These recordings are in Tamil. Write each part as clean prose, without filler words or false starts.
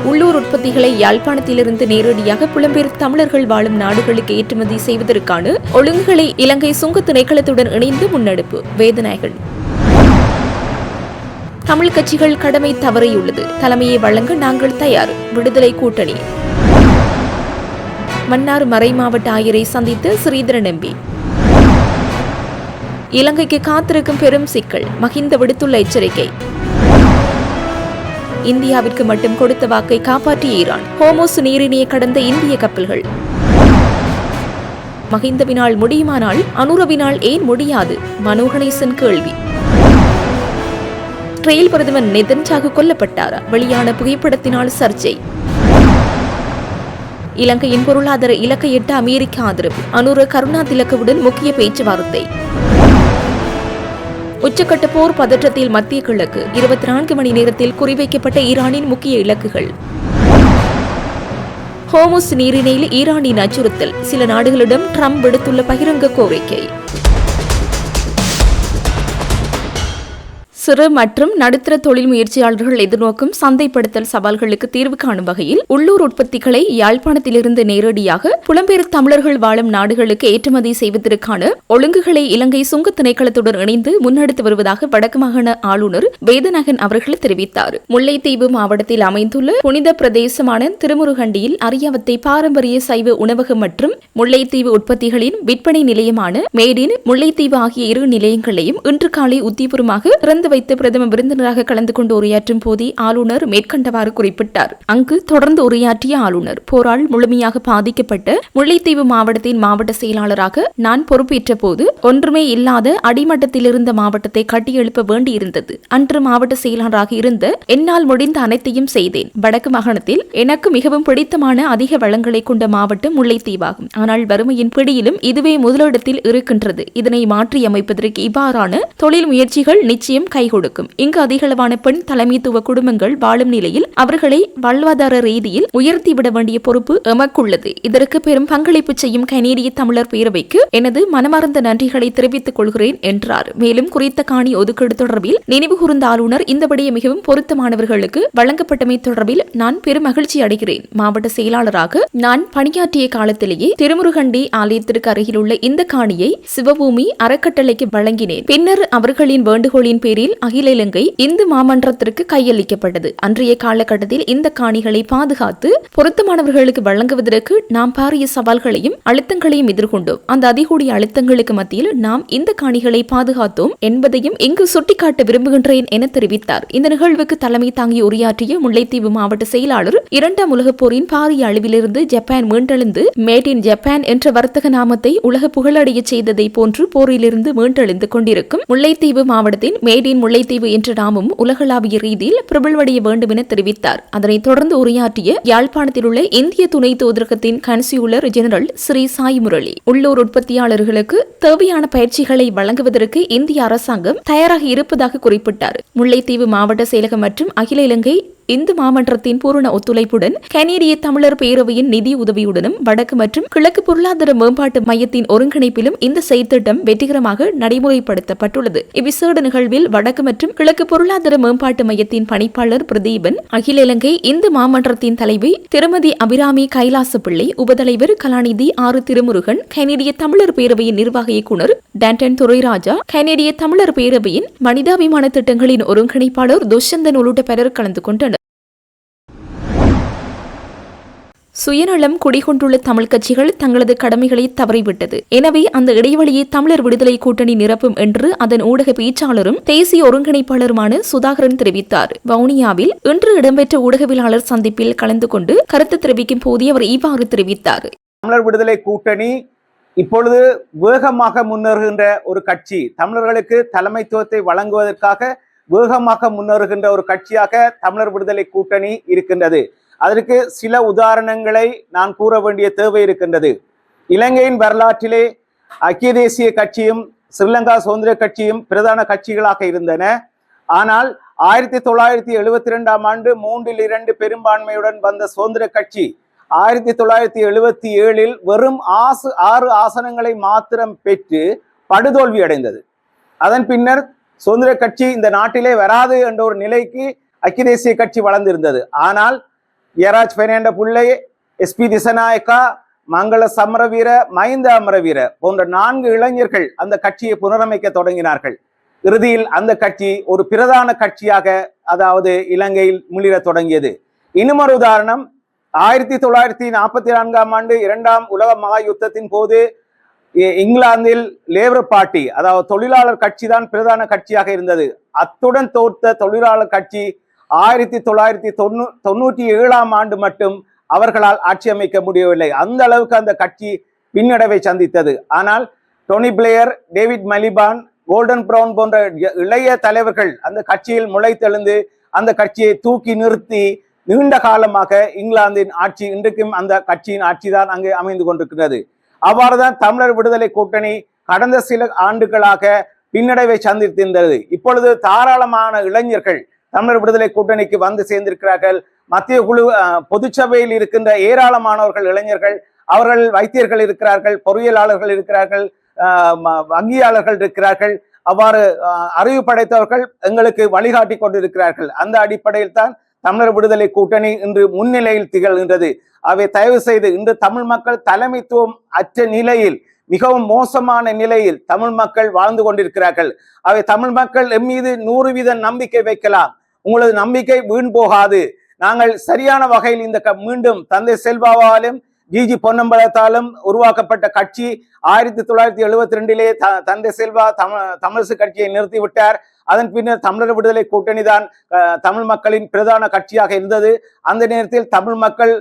உள்ளூர் உற்பத்திகளை யாழ்ப்பாணத்திலிருந்து நேரடியாக புலம்பெயர் தமிழர்கள் வாழும் நாடுகளுக்கு ஏற்றுமதி செய்வதற்கான ஒழுங்குகளை இலங்கை சுங்க திணைக்களத்துடன் இணைந்து முன்னெடுப்பு. வேதநாயகன். தமிழ் கட்சிகள் கடமை தவறியுள்ளது. தலைமையை வழங்க நாங்கள் தயார். விடுதலை கூட்டணி. மன்னார் மறை மாவட்ட ஆயரை சந்தித்த ஸ்ரீதரன் எம்பி. இலங்கைக்கு காத்திருக்கும் பெரும் சிக்கல். மஹிந்த விடுத்துள்ள எச்சரிக்கை. இந்தியாவிற்கு மட்டும் கொடுத்த வாக்கை காப்பாற்றிய ஈரான். ஹோமோஸ் நீரிணையை கடந்த இந்திய கப்பல்கள். மஹிந்தவினால் முடியுமானால் அனுரவினால் ஏன் முடியாது? மனோ கணேசன் கேள்வி. இஸ்ரேல் பிரதமர் நெதன்யாகு கொல்லப்பட்டாரா? வெளியான புகைப்படத்தினால் சர்ச்சை. இலங்கையின் பொருளாதார இலக்கை எட்ட அமெரிக்க ஆதரவு. அனுர கருணாதிலக்கவுடன் முக்கிய பேச்சுவார்த்தை. உச்சக்கட்ட போர் பதற்றத்தில் மத்திய கிழக்கு. 24 மணி நேரத்தில் குறிவைக்கப்பட்ட ஈரானின் முக்கிய இலக்குகள். ஹோமோஸ் நீரிணையில் ஈரானின் அச்சுறுத்தல். சில நாடுகளிடம் ட்ரம்ப் விடுத்துள்ள பகிரங்க கோரிக்கை. சிறு மற்றும் நடுத்தர தொழில் முயற்சியாளர்கள் எதிர்நோக்கும் சந்தைப்படுத்தல் சவால்களுக்கு தீர்வு காணும் வகையில் உள்ளூர் உற்பத்திகளை யாழ்ப்பாணத்திலிருந்து நேரடியாக புலம்பெயர் தமிழர்கள் வாழும் நாடுகளுக்கு ஏற்றுமதி செய்வதற்கான ஒழுங்குகளை இலங்கை சுங்க திணைக்களத்துடன் இணைந்து முன்னெடுத்து வருவதாக வடக்கு மாகாண ஆளுநர் வேதநாயகன் அவர்கள் தெரிவித்தார். முல்லைத்தீவு மாவட்டத்தில் அமைந்துள்ள புனித பிரதேசமான திருமுருகண்டியில் அரியாவத்தை பாரம்பரிய சைவ உணவகம் மற்றும் முல்லைத்தீவு உற்பத்திகளின் விற்பனை நிலையமான மேடின் முல்லைத்தீவு ஆகிய இரு நிலையங்களையும் இன்று காலை உத்தியபூர்வமாக திறந்து வைத்து பிரதம விருந்தினராக கலந்து கொண்டு உரையாற்றும் போதே ஆளுநர் மேற்கண்டவாறு குறிப்பிட்டார். அங்கு தொடர்ந்து உரையாற்றிய ஆளுநர், போரால் முழுமையாக பாதிக்கப்பட்ட முல்லைத்தீவு மாவட்டத்தின் மாவட்ட செயலாளராக நான் பொறுப்பேற்ற போது ஒன்றுமே இல்லாத அடிமட்டத்தில் இருந்த மாவட்டத்தை கட்டியெழுப்ப வேண்டியிருந்தது. அன்று மாவட்ட செயலாளராக இருந்த என்னால் முடிந்த அனைத்தையும் செய்தேன். வடக்கு மாகாணத்தில் எனக்கு மிகவும் பிடித்தமான அதிக வளங்களை கொண்ட மாவட்டம் முல்லைத்தீவாகும். ஆனால் வறுமையின் பிடியிலும் இதுவே முதலிடத்தில் இருக்கின்றது. இதனை மாற்றியமைப்பதற்கு இவ்வாறான தொழில் முயற்சிகள் நிச்சயம் கொடுக்கும். இங்கு அதிகளவான பெண் தலைமைத்துவ குடும்பங்கள் வாழும் நிலையில் அவர்களை வாழ்வாதார ரீதியில் உயர்த்திவிட வேண்டிய பொறுப்பு எமக்குள்ளது. இதற்கு பெரும் பங்களிப்பு செய்யும் கனேடிய தமிழர் பேரவைக்கு எனது மனமார்ந்த நன்றிகளை தெரிவித்துக் கொள்கிறேன் என்றார். மேலும் குறித்த காணி ஒதுக்கீடு தொடர்பில் நினைவு கூர்ந்த ஆளுநர் இந்தபடியே மிகவும் பொருத்தமானவர்களுக்கு வழங்கப்பட்டமை தொடர்பில் நான் பெரும் மகிழ்ச்சி அடைகிறேன். மாவட்ட செயலாளராக நான் பணியாற்றிய காலத்திலேயே திருமுருகண்டி ஆலயத்திற்கு அருகில் உள்ள இந்த காணியை சிவபூமி அறக்கட்டளைக்கு வழங்கினேன். பின்னர் அவர்களின் வேண்டுகோளின் பேரில் அகில இலங்கை இந்து மாமன்றத்திற்கு கையளிக்கப்பட்டது. அன்றைய காலகட்டத்தில் இந்த காணிகளை பாதுகாத்து பொருத்தமானவர்களுக்கு வழங்குவதற்கு நாம் பாரிய சவால்களையும் அழுத்தங்களையும் எதிர்கொண்டோம். அந்த அதிகூடிய அழுத்தங்களுக்கு மத்தியில் நாம் இந்த காணிகளை பாதுகாத்தோம் என்பதையும் இங்கு சுட்டிக்காட்ட விரும்புகின்றேன் என தெரிவித்தார். இந்த நிகழ்வுக்கு தலைமை தாங்கி உரையாற்றிய முல்லைத்தீவு மாவட்ட செயலாளர், இரண்டாம் உலகப் போரின் பாரிய அழிவிலிருந்து ஜப்பான் மீண்டெழுந்து மேட் இன் ஜப்பான் என்ற வர்த்தக நாமத்தை உலக புகழடைய செய்ததை போன்று போரிலிருந்து மீண்டெழுந்து கொண்டிருக்கும் முல்லைத்தீவு மாவட்டத்தின் மேட் இன் முல்லைத்தீவு என்ற நாமும் உலகளாவிய ரீதியில் பிரபலமடைய வேண்டும் என தெரிவித்தார். அதனைத் தொடர்ந்து உரையாற்றிய யாழ்ப்பாணத்தில் உள்ள இந்திய துணை தூதரகத்தின் கன்சியுலர் ஜெனரல் ஸ்ரீ சாய் முரளி, உள்ளூர் உற்பத்தியாளர்களுக்கு தேவையான பயிற்சிகளை வழங்குவதற்கு இந்திய அரசாங்கம் தயாராக இருப்பதாக குறிப்பிட்டார். முல்லைத்தீவு மாவட்ட செயலகம் மற்றும் அகில இலங்கை இந்து மாமன்றத்தின் பூரண ஒத்துழைப்புடன் கனேடிய தமிழர் பேரவையின் நிதி உதவியுடனும் வடக்கு மற்றும் கிழக்கு பொருளாதார மேம்பாட்டு மையத்தின் ஒருங்கிணைப்பிலும் இந்த செயற்திட்டம் வெற்றிகரமாக நடைமுறைப்படுத்தப்பட்டுள்ளது. இவ்விசேட நிகழ்வில் வடக்கு மற்றும் கிழக்கு பொருளாதார மேம்பாட்டு மையத்தின் பணிப்பாளர் பிரதீபன், அகில இலங்கை இந்து மாமன்றத்தின் தலைவி திருமதி அபிராமி கைலாசப்பிள்ளை, உபதலைவர் கலாநிதி ஆறு திருமுருகன், கனேடிய தமிழர் பேரவையின் நிர்வாக இயக்குநர் டான்டன் துரைராஜா, கனேடிய தமிழர் பேரவையின் மனிதாபிமான திட்டங்களின் ஒருங்கிணைப்பாளர் துஷ்யந்தன் உள்ளிட்ட பலர் கலந்து கொண்டனர். சுயநலம் குடிகொண்டுள்ள தமிழ் கட்சிகள் தங்களது கடமைகளை தவறிவிட்டது. எனவே அந்த இடைவெளியை தமிழர் விடுதலை கூட்டணி நிரப்பும் என்று அதன் ஊடக பேச்சாளரும் தேசிய ஒருங்கிணைப்பாளருமான சுதாகரன் தெரிவித்தார். வவுனியாவில் இன்று இடம்பெற்ற ஊடகவியலாளர் சந்திப்பில் கலந்து கொண்டு கருத்து தெரிவிக்கும் போதே அவர் இவ்வாறு தெரிவித்தார். தமிழர் விடுதலை கூட்டணி இப்பொழுது வேகமாக முன்னேறுகின்ற ஒரு கட்சி. தமிழர்களுக்கு தலைமைத்துவத்தை வழங்குவதற்காக வேகமாக முன்னேறுகின்ற ஒரு கட்சியாக தமிழர் விடுதலை கூட்டணி இருக்கின்றது. அதற்கு சில உதாரணங்களை நான் கூற வேண்டிய தேவை இருக்கின்றது. இலங்கையின் வரலாற்றிலே ஐக்கிய தேசிய கட்சியும் ஸ்ரீலங்கா சுதந்திர கட்சியும் பிரதான கட்சிகளாக இருந்தன. ஆனால் 1972ஆம் ஆண்டு 3/2 பெரும்பான்மையுடன் வந்த சுதந்திர கட்சி 1977இல் வெறும் 6 ஆசனங்களை மாத்திரம் பெற்று படுதோல்வி அடைந்தது. அதன் பின்னர் சுதந்திர கட்சி இந்த நாட்டிலே வராது என்ற ஒரு நிலைக்கு ஐக்கிய தேசிய கட்சி வளர்ந்திருந்தது. ஆனால் ஜெயராஜ் பெர்னாண்டோ பிள்ளை, SP திசநாயக்கா, மங்கள சமரவீர, மஹிந்த அமரவீர போன்ற 4 இளைஞர்கள் அந்த கட்சியை புனரமைக்க தொடங்கினார்கள். இறுதியில் அந்த கட்சி ஒரு பிரதான கட்சியாக அதாவது இலங்கையில் முளிர தொடங்கியது. இன்னுமொரு உதாரணம், 1944ஆம் ஆண்டு 2ஆம் உலக மகா யுத்தத்தின் போது இங்கிலாந்தில் லேபர் பார்ட்டி அதாவது தொழிலாளர் கட்சி தான் பிரதான கட்சியாக இருந்தது. அத்துடன் தோற்ற தொழிலாளர் கட்சி 1997ஆம் ஆண்டு மட்டும் அவர்களால் ஆட்சி அமைக்க முடியவில்லை. அந்த அளவுக்கு அந்த கட்சி பின்னடைவை சந்தித்தது. ஆனால் Tony Blair, David Miliband, Gordon Brown போன்ற இளைய தலைவர்கள் அந்த கட்சியில் முளைத்தெழுந்து அந்த கட்சியை தூக்கி நிறுத்தி நீண்ட காலமாக இங்கிலாந்தின் ஆட்சி, இன்றைக்கும் அந்த கட்சியின் ஆட்சி தான் அங்கே அமைந்து கொண்டிருக்கிறது. அவ்வாறுதான் தமிழர் விடுதலை கூட்டணி கடந்த சில ஆண்டுகளாக பின்னடைவை சந்தித்திருந்தது. இப்பொழுது தாராளமான இளைஞர்கள் தமிழர் விடுதலை கூட்டணிக்கு வந்து சேர்ந்திருக்கிறார்கள். மத்திய குழு பொதுச்சபையில் இருக்கின்ற ஏராளமானவர்கள் இளைஞர்கள், அவர்கள் வைத்தியர்கள் இருக்கிறார்கள், பொறியியலாளர்கள் இருக்கிறார்கள், வங்கியாளர்கள் இருக்கிறார்கள். அவ்வாறு அறிவு படைத்தவர்கள் எங்களுக்கு வழிகாட்டி கொண்டிருக்கிறார்கள். அந்த அடிப்படையில் தான் தமிழர் விடுதலை கூட்டணி இன்று முன்னிலையில் திகழ்கின்றது. அவை தயவு செய்து இன்று தமிழ் மக்கள் தலைமைத்துவம் அற்ற நிலையில், மிகவும் மோசமான நிலையில் தமிழ் மக்கள் வாழ்ந்து கொண்டிருக்கிறார்கள். அவை தமிழ் மக்கள் எம் மீது 100% நம்பிக்கை வைக்கலாம். உங்களது நம்பிக்கை வீண் போகாது. நாங்கள் சரியான வகையில் இந்த மீண்டும் தந்தை செல்வாவாலும் ஜிஜி பொன்னம்பலத்தாலும் உருவாக்கப்பட்ட கட்சி 1972 தந்தை செல்வா தமிழரசு கட்சியை நிறுத்திவிட்டார். அதன் பின்னர் தமிழர் விடுதலை கூட்டணி தான் தமிழ் மக்களின் பிரதான கட்சியாக இருந்தது. அந்த நேரத்தில் தமிழ் மக்கள்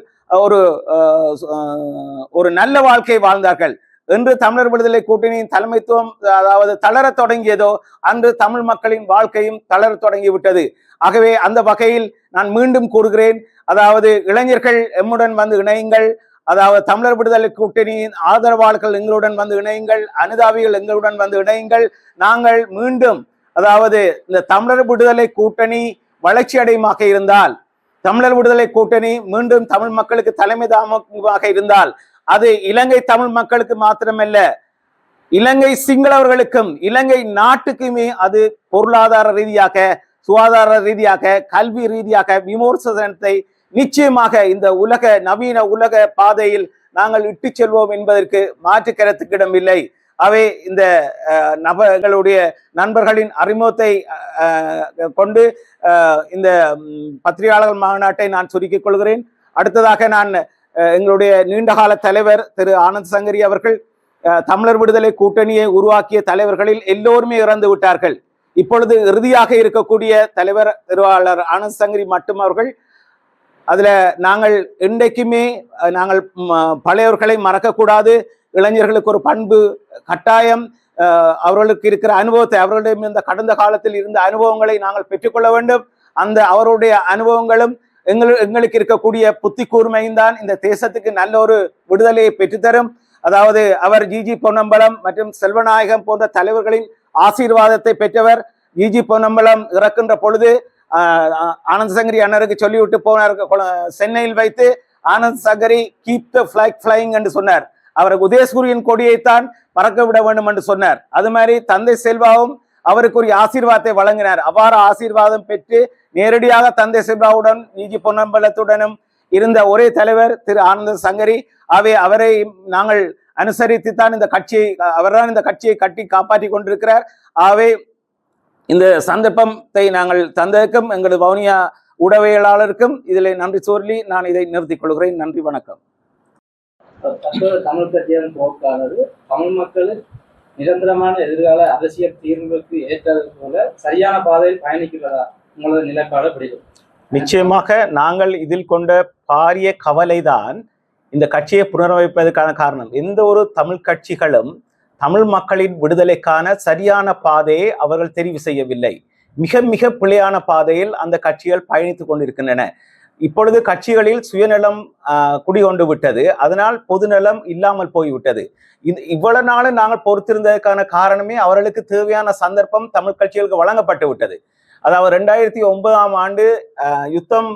ஒரு நல்ல வாழ்க்கை வாழ்ந்தார்கள். என்று தமிழர் விடுதலை கூட்டணியின் தலைமைத்துவம் அதாவது தளர தொடங்கியதோ அன்று தமிழ் மக்களின் வாழ்க்கையும் தளர தொடங்கிவிட்டது. ஆகவே அந்த வகையில் நான் மீண்டும் கூறுகிறேன், அதாவது இளைஞர்கள் எம்முடன் வந்து இணையுங்கள். அதாவது தமிழர் விடுதலை கூட்டணியின் ஆதரவாளர்கள் எங்களுடன் வந்து இணையுங்கள், அனுதாபிகள் எங்களுடன் வந்து இணையுங்கள். நாங்கள் மீண்டும் அதாவது இந்த தமிழர் விடுதலை கூட்டணி வளர்ச்சி அடையுமாக இருந்தால், தமிழர் விடுதலை கூட்டணி மீண்டும் தமிழ் மக்களுக்கு தலைமை தாமமாக இருந்தால், அது இலங்கை தமிழ் மக்களுக்கு மாத்திரமல்ல, இலங்கை சிங்களவர்களுக்கும் இலங்கை நாட்டுக்குமே அது பொருளாதார ரீதியாக, சுகாதார ரீதியாக, கல்வி ரீதியாக விமர்சனத்தை நிச்சயமாக இந்த நவீன உலக பாதையில் நாங்கள் இட்டு செல்வோம் என்பதற்கு மாற்று கருத்துக்கு இடமில்லை. அவை இந்த எங்களுடைய நண்பர்களின் அறிமுகத்தை கொண்டு இந்த பத்திரிகையாளர்கள் மாநாட்டை நான் சுருக்கிக் கொள்கிறேன். அடுத்ததாக நான் எங்களுடைய நீண்டகால தலைவர் திரு ஆனந்த் சங்கரி அவர்கள், தமிழர் விடுதலை கூட்டணியை உருவாக்கிய தலைவர்களில் எல்லோருமே இறந்து விட்டார்கள். இப்பொழுது இறுதியாக இருக்கக்கூடிய தலைவர் திருவாளர் ஆனந்த் சங்கரி மட்டும் அவர்கள். அதுல நாங்கள் இன்றைக்குமே நாங்கள் பழையவர்களை மறக்கக்கூடாது. இளைஞர்களுக்கு ஒரு பண்பு கட்டாயம். அவர்களுக்கு இருக்கிற அனுபவத்தை, அவர்களிடம் இந்த கடந்த காலத்தில் இருந்த அனுபவங்களை நாங்கள் பெற்றுக்கொள்ள வேண்டும். அந்த அவருடைய அனுபவங்களும் எங்களுக்கு இருக்கக்கூடிய புத்தி கூர்மையும் தான் இந்த தேசத்துக்கு நல்ல ஒரு விடுதலையை பெற்றுத்தரும். அதாவது அவர் ஜிஜி பொன்னம்பலம் மற்றும் செல்வநாயகம் போன்ற தலைவர்களின் ஆசீர்வாதத்தை பெற்றவர். ஜிஜி பொன்னம்பலம் இறக்கின்ற பொழுது ஆனந்த் சங்கரி அண்ணருக்கு சொல்லிவிட்டு போனார். சென்னையில் வைத்து Anand Sankari keep the flag flying என்று சொன்னார். அவர் உதயசூரியன் கொடியைத்தான் பறக்க விட வேண்டும் என்று சொன்னார். அது மாதிரி தந்தை செல்வாவும் அவருக்கு ஒரு ஆசீர்வாதத்தை வழங்கினார். அவ்வாறு ஆசீர்வாதம் பெற்று நேரடியாக தந்தை செல்வாவுடன் ஜிஜி பொன்னம்பலத்துடனும் இருந்த ஒரே தலைவர் திரு ஆனந்த சங்கரி. அவரை நாங்கள் அனுசரித்து தான் இந்த கட்சியை, அவர்தான் இந்த கட்சியை கட்டி காப்பாற்றி கொண்டிருக்கிறார். ஆகவே இந்த சந்தர்ப்பத்தை நாங்கள் தந்ததுக்கும் எங்களது வவுனியா ஊடகவியலாளருக்கும் இதில் நன்றி சொல்லி நான் இதை நிறுத்திக் கொள்கிறேன். நன்றி, வணக்கம். தமிழ் கட்சியின் போக்கானது தமிழ் மக்கள் நிரந்தரமான எதிர்கால அரசியல் தீர்வுகளுக்கு ஏற்றது போல சரியான பாதையில் பயணிக்கிறதா உங்களது நிலைப்பாடு பிடிக்கும்? நிச்சயமாக நாங்கள் இதில் கொண்ட பாரிய கவலைதான் இந்த கட்சியை புனரமைப்பதற்கான காரணம். எந்த ஒரு தமிழ் கட்சிகளும் தமிழ் மக்களின் விடுதலைக்கான சரியான பாதையை அவர்கள் தெரிவு செய்யவில்லை. மிக மிக பிழையான பாதையில் அந்த கட்சிகள் பயணித்துக் கொண்டிருக்கின்றன. இப்பொழுது கட்சிகளில் சுயநலம் குடிகொண்டு விட்டது. அதனால் பொதுநலம் இல்லாமல் போய்விட்டது. இவ்வளவு நாளும் நாங்கள் பொறுத்திருந்ததற்கான காரணமே அவர்களுக்கு தேவையான சந்தர்ப்பம் தமிழ் கட்சிகளுக்கு வழங்கப்பட்டு விட்டது. அதாவது 2009ஆம் ஆண்டு யுத்தம்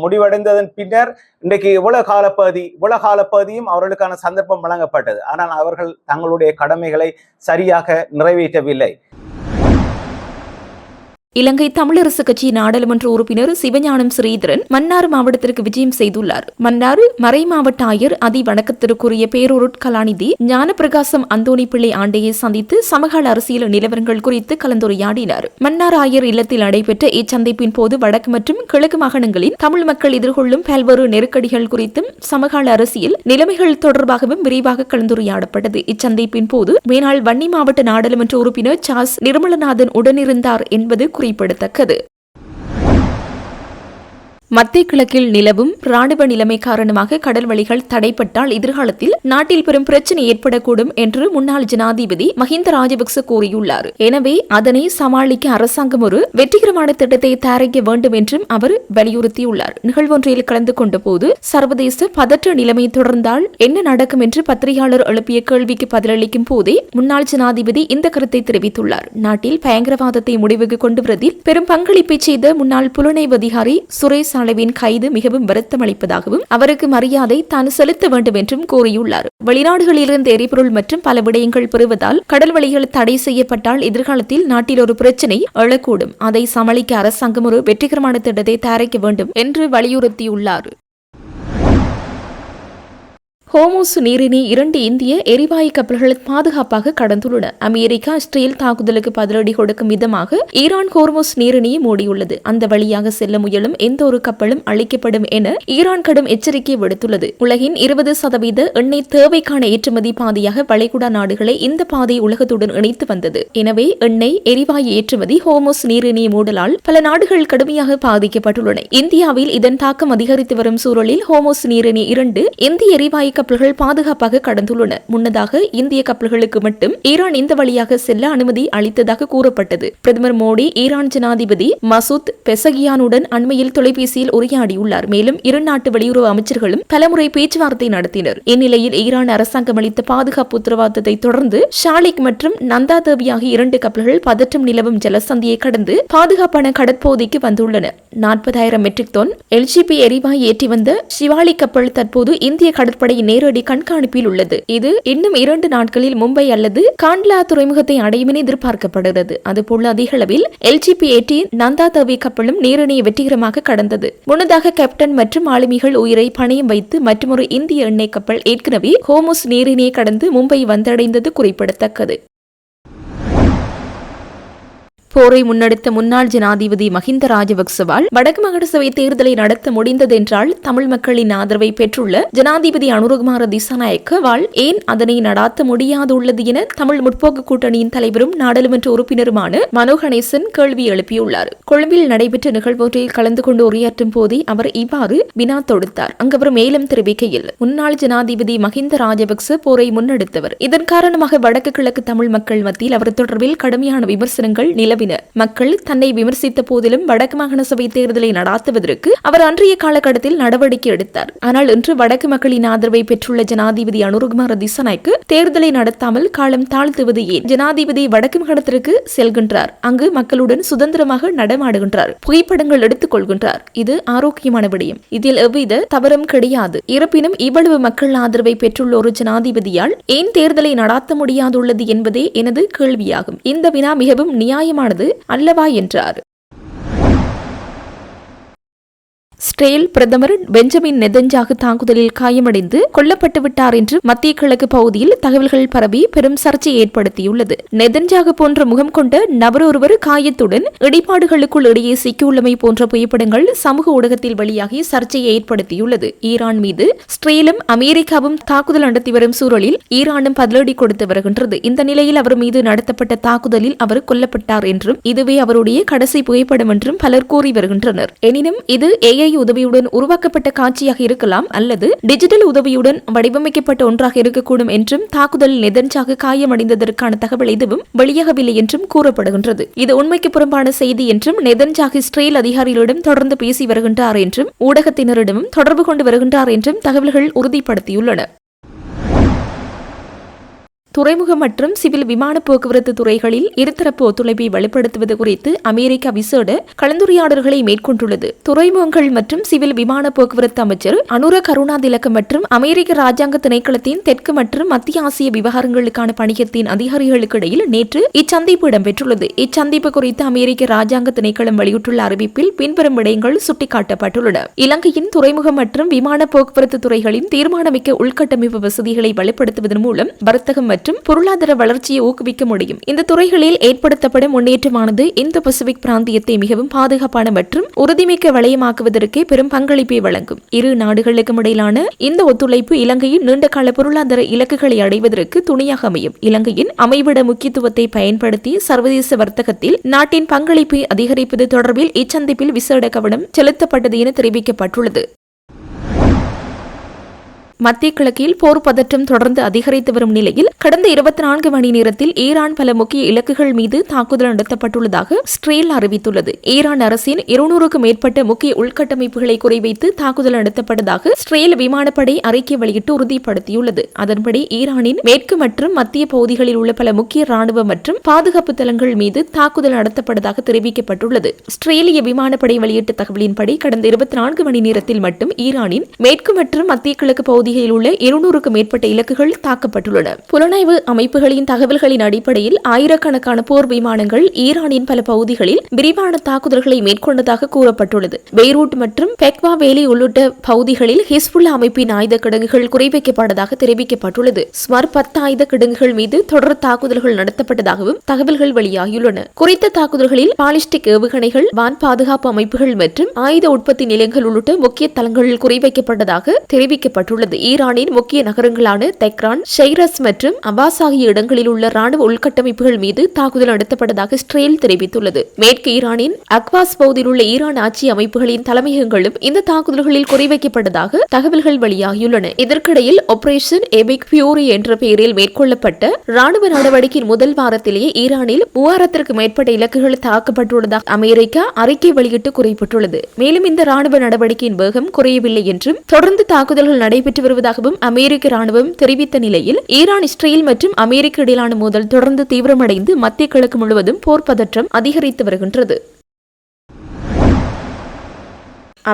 முடிவடைந்ததன் பின்னர் இன்றைக்கு இவ்வளவு காலப்பகுதியும் அவர்களுக்கான சந்தர்ப்பம் வழங்கப்பட்டது. ஆனால் அவர்கள் தங்களுடைய கடமைகளை சரியாக நிறைவேற்றவில்லை. இலங்கை தமிழரசு கட்சி நாடாளுமன்ற உறுப்பினர் சிவஞானம் ஸ்ரீதரன் மன்னார் மாவட்டத்திற்கு விஜயம் செய்துள்ளார். மன்னார் மறைமாவட்ட ஆயர் அதி வணக்கத்திற்குரிய பேரூருட் கலாநிதி ஞானப்பிரகாசம் அந்தோணி பிள்ளை ஆண்டையை சந்தித்து சமகால அரசியல் நிலவரங்கள் குறித்து கலந்துரையாடினார். மன்னார் ஆயர் இல்லத்தில் நடைபெற்ற இச்சந்திப்பின் போது வடக்கு மற்றும் கிழக்கு மாகாணங்களில் தமிழ் மக்கள் எதிர்கொள்ளும் பல்வேறு நெருக்கடிகள் குறித்தும் சமகால அரசியல் நிலைமைகள் தொடர்பாகவும் விரிவாக கலந்துரையாடப்பட்டது. இச்சந்திப்பின் போது மேனாள் வன்னி மாவட்ட நாடாளுமன்ற உறுப்பினர் சார்ஸ் நிர்மலநாதன் உடனிருந்தார் என்பது குறிப்பிடத்தக்கது. மத்திய கிழக்கில் நிலவும் ராணுவ நிலைமை காரணமாக கடல் வழிகள் தடைப்பட்டால் எதிர்காலத்தில் நாட்டில் பெரும் பிரச்சினை ஏற்படக்கூடும் என்று முன்னாள் ஜனாதிபதி மஹிந்த ராஜபக்ச கூறியுள்ளார். எனவே அதனை சமாளிக்க அரசாங்கம் ஒரு வெற்றிகரமான திட்டத்தை தயாரிக்க வேண்டும் என்றும் அவர் வலியுறுத்தியுள்ளார். நிகழ்வொன்றில் கலந்து கொண்ட போது சர்வதேச பதற்ற நிலைமை தொடர்ந்தால் என்ன நடக்கும் என்று பத்திரிகையாளர் எழுப்பிய கேள்விக்கு பதிலளிக்கும் போதே முன்னாள் ஜனாதிபதி இந்த கருத்தை தெரிவித்துள்ளார். நாட்டில் பயங்கரவாதத்தை முடிவுக்கு கொண்டுவரதில் பெரும் பங்களிப்பை செய்த முன்னாள் புலனாய்வு அதிகாரி சுரேஷ் அளவின் கைது மிகவும் வருத்தமளிப்பதாகவும் அவருக்கு மரியாதை தான் செலுத்த வேண்டும் என்றும் கூறியுள்ளார். வெளிநாடுகளிலிருந்து எரிபொருள் மற்றும் பல விடயங்கள் பெறுவதால் கடல் வழிகள் தடை செய்யப்பட்டால் எதிர்காலத்தில் நாட்டில் ஒரு பிரச்சினை எழக்கூடும். அதை சமாளிக்க அரசாங்கம் ஒரு வெற்றிகரமான திட்டத்தை தயாரிக்க வேண்டும் என்று வலியுறுத்தியுள்ளார். ஹோமோஸ் நீரிணை 2 இந்திய எரிவாயு கப்பல்கள் பாதுகாப்பாக கடந்துள்ளன. அமெரிக்கா இஸ்ரேல் தாக்குதலுக்கு பதிலடி கொடுக்கும் விதமாக ஈரான் ஹோர்மோஸ் நீரிணையை மூடியுள்ளது. அந்த வழியாக செல்ல முயலும் எந்த ஒரு கப்பலும் அழிக்கப்படும் என ஈரான் கடும் எச்சரிக்கை விடுத்துள்ளது. உலகின் 20% எண்ணெய் தேவைக்கான ஏற்றுமதி பாதையாக வளைகுடா நாடுகளை இந்த பாதை உலகத்துடன் இணைத்து வந்தது. எனவே எண்ணெய் எரிவாயு ஏற்றுமதி ஹோர்மோஸ் நீரிணையை மூடலால் பல நாடுகள் கடுமையாக பாதிக்கப்பட்டுள்ளன. இந்தியாவில் இதன் தாக்கம் அதிகரித்து வரும் சூழலில் ஹோர்மோஸ் நீரிணை 2 இந்திய எரிவாயு கப்பல்கள் பாதுகாப்பாக கடந்துள்ளன. முன்னதாக இந்திய கப்பல்களுக்கு மட்டும் ஈரான் இந்த வழியாக செல்ல அனுமதி அளித்ததாக கூறப்பட்டது. பிரதமர் மோடி ஈரான் ஜனாதிபதி மசூத் பெசகியானுடன் அண்மையில் தொலைபேசியில் உரையாடியுள்ளார். மேலும் இரு நாட்டு வெளியுறவு அமைச்சர்களும் பலமுறை பேச்சுவார்த்தை நடத்தினர். இந்நிலையில் ஈரான் அரசாங்கம் அளித்த பாதுகாப்பு உத்தரவாதத்தை தொடர்ந்து ஷாலிக் மற்றும் நந்தா தேவி ஆகிய 2 கப்பல்கள் பதற்றம் நிலவும் ஜலசந்தியை கடந்து பாதுகாப்பான கடற்பகுதிக்கு வந்துள்ளன. 40,000 மெட்ரிக் டன் எல்ஜிபி எரிவாயு ஏற்றி வந்த ஷிவாலி கப்பல் தற்போது இந்திய கடற்படை நேரடி கண்காணிப்பில் உள்ளது. இது இன்னும் 2 நாட்களில் மும்பை அல்லது காண்ட்லா துறைமுகத்தை அடையும் என எதிர்பார்க்கப்படுகிறது. அதுபோல அதிக அளவில் எல்ஜிபி ஏற்றி நந்தா தேவி கப்பலும் நீரிணையை வெற்றிகரமாக கடந்தது. முன்னதாக கேப்டன் மற்றும் மாலுமிகள் உயிரை பணயம் வைத்து மற்றொரு இந்திய எண்ணெய் கப்பல் ஏற்கனவே ஹோர்முஸ் நீரிணையை கடந்து மும்பை வந்தடைந்தது குறிப்பிடத்தக்கது. போரை முன்னெடுத்த முன்னாள் ஜனாதிபதி மஹிந்த ராஜபக்சவால் வடக்கு மாகாண சபை தேர்தலை நடத்த முடிந்ததென்றால் தமிழ் மக்களின் ஆதரவை பெற்றுள்ள ஜனாதிபதி அனுரகுமார திசாநாயக்கவால் ஏன் அதனை நடாத்த முடியாதுள்ளது என தமிழ் முற்போக்கு கூட்டணியின் தலைவரும் நாடாளுமன்ற உறுப்பினருமான மனோ கணேசன் கேள்வி எழுப்பியுள்ளார். கொழும்பில் நடைபெற்ற நிகழ்வொன்றில் கலந்து கொண்டு உரையாற்றும் போதே அவர் இவ்வாறு வினா தொடுத்தார். அங்கு அவர் மேலும் தெரிவிக்கையில், முன்னாள் ஜனாதிபதி மஹிந்த ராஜபக்ச போரை முன்னெடுத்தவர். இதன் காரணமாக வடக்கு கிழக்கு தமிழ் மக்கள் மத்தியில் அவர் தொடர்பில் கடுமையான விமர்சனங்கள் நிலவின. மக்கள் தன்னை விமர்சித்த போதிலும் வடக்கு மாகாண சபை தேர்தலை நடாத்துவதற்கு அவர் அன்றைய காலகட்டத்தில் நடவடிக்கை எடுத்தார். ஆனால் இன்று வடக்கு மக்களின் ஆதரவை பெற்றுள்ள ஜனாதிபதி அனுரகுமார திசாநாயக்க தேர்தலை நடத்தாமல் காலம் தாழ்த்துவது ஏன்? ஜனாதிபதி வடக்கு மாகாணத்திற்கு செல்கின்றார். அங்கு மக்களுடன் சுதந்திரமாக நடமாடுகின்றார். புகைப்படங்கள் எடுத்துக் கொள்கின்றார். இது ஆரோக்கியமான விடயம். இதில் எவ்வித தவறும் கிடையாது. இருப்பினும் இவ்வளவு மக்கள் ஆதரவை பெற்றுள்ள ஒரு ஜனாதிபதியால் ஏன் தேர்தலை நடாத்த முடியாதுள்ளது என்பதே எனது கேள்வியாகும். இந்த வினா மிகவும் நியாயமான அல்லவா என்றார். இஸ்ரேல் பிரதமர் பெஞ்சமின் நெதன்யாகு தாக்குதலில் காயமடைந்து கொல்லப்பட்டு விட்டார் என்று மத்திய கிழக்கு பகுதியில் தகவல்கள் பரவி பெரும் சர்ச்சையை ஏற்படுத்தியுள்ளது. நெதன்யாகு போன்ற முகம் கொண்ட நபர் ஒருவர் காயத்துடன் இடிபாடுகளுக்குள் இடையே சிக்கியுள்ளமை போன்ற புகைப்படங்கள் சமூக ஊடகத்தில் வெளியாகி சர்ச்சையை ஏற்படுத்தியுள்ளது. ஈரான் மீது இஸ்ரேலும் அமெரிக்காவும் தாக்குதல் நடத்தி வரும் சூழலில் ஈரானும் பதிலடி கொடுத்து வருகின்றது. இந்த நிலையில் அவர் மீது நடத்தப்பட்ட தாக்குதலில் அவர் கொல்லப்பட்டார் என்றும் இதுவே அவருடைய கடைசி புகைப்படம் என்றும் பலர் கூறி வருகின்றனர். எனினும் இது AI உதவியுடன் உருவாக்கப்பட்ட காட்சியாக இருக்கலாம் அல்லது டிஜிட்டல் உதவியுடன் வடிவமைக்கப்பட்ட ஒன்றாக இருக்கக்கூடும் என்றும் தாக்குதலில் நெதன்யாகு காயமடைந்ததற்கான தகவல் எதுவும் வெளியாகவில்லை என்றும் கூறப்படுகின்றது. இது உண்மைக்கு புறம்பான செய்தி என்றும் நெதன்யாகு இஸ்ரேல் அதிகாரிகளிடம் தொடர்ந்து பேசி வருகின்றார் என்றும் ஊடகத்தினரிடமும் தொடர்பு கொண்டு வருகின்றார் என்றும் தகவல்கள் உறுதிப்படுத்தியுள்ளன. துறைமுகம் மற்றும் சிவில் விமான போக்குவரத்து துறைகளில் இருதரப்பு ஒத்துழைப்பை வலுப்படுத்துவது குறித்து அமெரிக்கா விசேட கலந்துரையாடல்களை மேற்கொண்டுள்ளது. துறைமுகங்கள் மற்றும் சிவில் விமான போக்குவரத்து அமைச்சர் அனுர கருணாதிலக்க மற்றும் அமெரிக்க ராஜாங்க திணைக்களத்தின் தெற்கு மற்றும் மத்திய ஆசிய விவகாரங்களுக்கான பணியகத்தின் அதிகாரிகளுக்கு இடையில் நேற்று இச்சந்திப்பு இடம்பெற்றுள்ளது. இச்சந்திப்பு குறித்து அமெரிக்க ராஜாங்க திணைக்களம் வெளியிட்டுள்ள அறிவிப்பில் பின்வரும் விடயங்கள் சுட்டிக்காட்டப்பட்டுள்ளன. இலங்கையின் துறைமுகம் மற்றும் விமான போக்குவரத்து துறைகளின் தீர்மானமிக்க உள்கட்டமைப்பு வசதிகளை வலுப்படுத்துவதன் மூலம் வர்த்தகம் மற்றும் பொருளாதார வளர்ச்சியை ஊக்குவிக்க முடியும். இந்த துறைகளில் ஏற்படுத்தப்படும் முன்னேற்றமானது இந்தோ பசிபிக் பிராந்தியத்தை மிகவும் பாதுகாப்பான மற்றும் உறுதிமிக்க வளையமாக்குவதற்கு பெரும் பங்களிப்பை வழங்கும். இரு நாடுகளுக்கும் இடையிலான இந்த ஒத்துழைப்பு இலங்கையின் நீண்டகால பொருளாதார இலக்குகளை அடைவதற்கு துணையாக அமையும். இலங்கையின் அமைவிட முக்கியத்துவத்தை பயன்படுத்தி சர்வதேச வர்த்தகத்தில் நாட்டின் பங்களிப்பை அதிகரிப்பது தொடர்பில் இச்சந்திப்பில் விசேட கவனம் செலுத்தப்பட்டது என தெரிவிக்கப்பட்டுள்ளது. மத்திய கிழக்கில் போர் பதற்றம் தொடர்ந்து அதிகரித்து வரும் நிலையில் கடந்த 24 மணி நேரத்தில் ஈரான் பல முக்கிய இலக்குகள் மீது தாக்குதல் நடத்தப்பட்டுள்ளதாக இஸ்ரேல் அறிவித்துள்ளது. ஈரான் அரசின் 200க்கும் மேற்பட்ட முக்கிய உள்கட்டமைப்புகளை குறிவைத்து தாக்குதல் நடத்தப்பட்டதாக இஸ்ரேல் விமானப்படை அறிக்கை வெளியிட்டு உறுதிப்படுத்தியுள்ளது. அதன்படி ஈரானின் மேற்கு மற்றும் மத்திய பகுதிகளில் உள்ள பல முக்கிய ராணுவ மற்றும் பாதுகாப்பு தளங்கள் மீது தாக்குதல் நடத்தப்பட்டதாக தெரிவிக்கப்பட்டுள்ளது. இஸ்ரேலிய விமானப்படை வெளியிட்ட தகவலின்படி கடந்த 24 மணி நேரத்தில் மட்டும் ஈரானின் மேற்கு மற்றும் மத்திய கிழக்கு பகுதி உள்ள 200க்கும் மேற்பட்ட இலக்குகள் தாக்கப்பட்டுள்ளன. புலனாய்வு அமைப்புகளின் தகவல்களின் அடிப்படையில் ஆயிரக்கணக்கான போர் விமானங்கள் ஈரானின் பல பகுதிகளில் விரிவான தாக்குதல்களை மேற்கொண்டதாக கூறப்பட்டுள்ளது. பெய்ரூட் மற்றும் பெக்வா வேலி உள்ளிட்ட பகுதிகளில் ஹிஸ்புல்லா அமைப்பின் ஆயுத கிடங்குகள் குறிவைக்கப்பட்டதாக தெரிவிக்கப்பட்டுள்ளது. சுமார் 10 ஆயுத கிடங்குகள் மீது தொடர் தாக்குதல்கள் நடத்தப்பட்டதாகவும் தகவல்கள் வெளியாகியுள்ளன. குறித்த தாக்குதல்களில் பாலிஸ்டிக் ஏவுகணைகள், வான் பாதுகாப்பு அமைப்புகள் மற்றும் ஆயுத உற்பத்தி நிலையங்கள் உள்ளிட்ட முக்கிய தளங்கள் குறிவைக்கப்பட்டதாக தெரிவிக்கப்பட்டுள்ளது. ஈரானின் முக்கிய நகரங்களான தெஹ்ரான், ஷைரஸ் மற்றும் அபாஸ் ஆகிய இடங்களில் உள்ள ராணுவ உள்கட்டமைப்புகள் மீது தாக்குதல் நடத்தப்பட்டதாக இஸ்ரேல் தெரிவித்துள்ளது. மேற்கு ஈரானின் அக்வாஸ் பகுதியில் உள்ள ஈரான் ஆட்சி அமைப்புகளின் தலைமையகங்களும் இந்த தாக்குதல்களில் குறிவைக்கப்பட்டதாக தகவல்கள் வெளியாகியுள்ளன. இதற்கிடையில் ஆபரேஷன் எபிக் ஃபியூரி என்ற பெயரில் மேற்கொள்ளப்பட்ட ராணுவ நடவடிக்கையின் முதல் வாரத்திலேயே ஈரானில் 3000க்கும் மேற்பட்ட இலக்குகள் தாக்கப்பட்டுள்ளதாக அமெரிக்கா அறிக்கை வெளியிட்டு குறிப்பிட்டுள்ளது. மேலும் இந்த ராணுவ நடவடிக்கையின் வேகம் குறையவில்லை என்றும் தொடர்ந்து தாக்குதல்கள் நடைபெற்று வருவதாகவும் அமெரிக்க ராணுவம் தெரிவித்த நிலையில் ஈரான், இஸ்ரேல் மற்றும் அமெரிக்க இடையிலான மோதல் தொடர்ந்து தீவிரமடைந்து மத்திய கிழக்கு முழுவதும் போர் பதற்றம் அதிகரித்து வருகின்றது.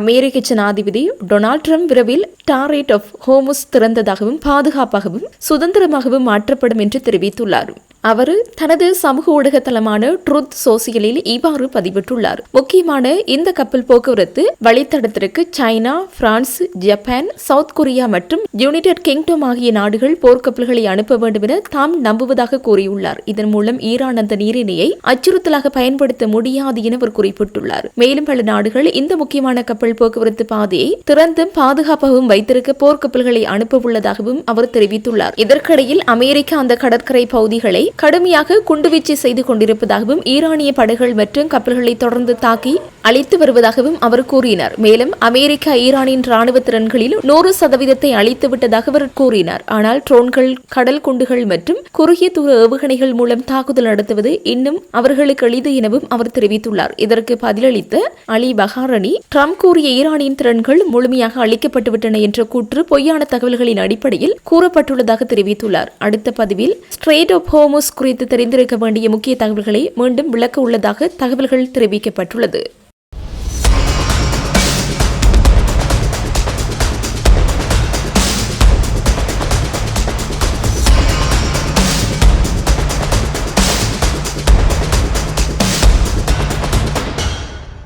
அமெரிக்க ஜனாதிபதி டொனால்ட் ட்ரம்ப் விரைவில் ஸ்ட்ரெய்ட் ஆஃப் ஹோர்முஸ் திறந்ததாகவும் பாதுகாப்பாகவும் சுதந்திரமாகவும் மாற்றப்படும் என்று தெரிவித்துள்ளார். அவர் தனது சமூக ஊடக தளமான ட்ரூத் சோசியலில் இவ்வாறு பதிவிட்டுள்ளார். முக்கியமான இந்த கப்பல் போக்குவரத்து வழித்தடத்திற்கு China, France, Japan, South Korea மற்றும் யுனைடெட் கிங்டம் ஆகிய நாடுகள் போர்க்கப்பல்களை அனுப்ப வேண்டும் என தாம் நம்புவதாக கூறியுள்ளார். இதன் மூலம் ஈரான் அந்த நீரிணையை அச்சுறுத்தலாக பயன்படுத்த முடியாது என அவர் குறிப்பிட்டுள்ளார். மேலும் பல நாடுகள் இந்த முக்கியமான கப்பல் போக்குவரத்து பாதையை திறந்தும் பாதுகாப்பாகவும் வைத்திருக்க போர்க்கப்பல்களை அனுப்ப உள்ளதாகவும் அவர் தெரிவித்துள்ளார். இதற்கிடையில் அமெரிக்கா அந்த கடற்கரை பகுதிகளை கடுமையாக குண்டுவீச்சு செய்து கொண்டிருப்பதாகவும் ஈரானிய படைகள் மற்றும் கப்பல்களை தொடர்ந்து தாக்கி அழித்து வருவதாகவும் அவர் கூறினார். மேலும் அமெரிக்கா ஈரானின் ராணுவ திறன்களில் 100% அழித்து விட்டதாக அவர் கூறினார். ஆனால் ட்ரோன்கள், கடல் குண்டுகள் மற்றும் குறுகிய தூர ஏவுகணைகள் மூலம் தாக்குதல் நடத்துவது இன்னும் அவர்களுக்கு எளிது எனவும் அவர் தெரிவித்துள்ளார். இதற்கு பதிலளித்த அலி பஹாரணி, ட்ரம்ப் கூறிய ஈரானின் திறன்கள் முழுமையாக அழிக்கப்பட்டுவிட்டன என்ற கூற்று பொய்யான தகவல்களின் அடிப்படையில் கூறப்பட்டுள்ளதாக தெரிவித்துள்ளார். அடுத்த பதிவில் ஸ்ட்ரெய்ட் ஆஃப் ஹோர்முஸ் குறித்து தெரிந்திருக்க வேண்டிய முக்கிய தகவல்களை மீண்டும் விளக்க உள்ளதாக தகவல்கள் தெரிவிக்கப்பட்டுள்ளது.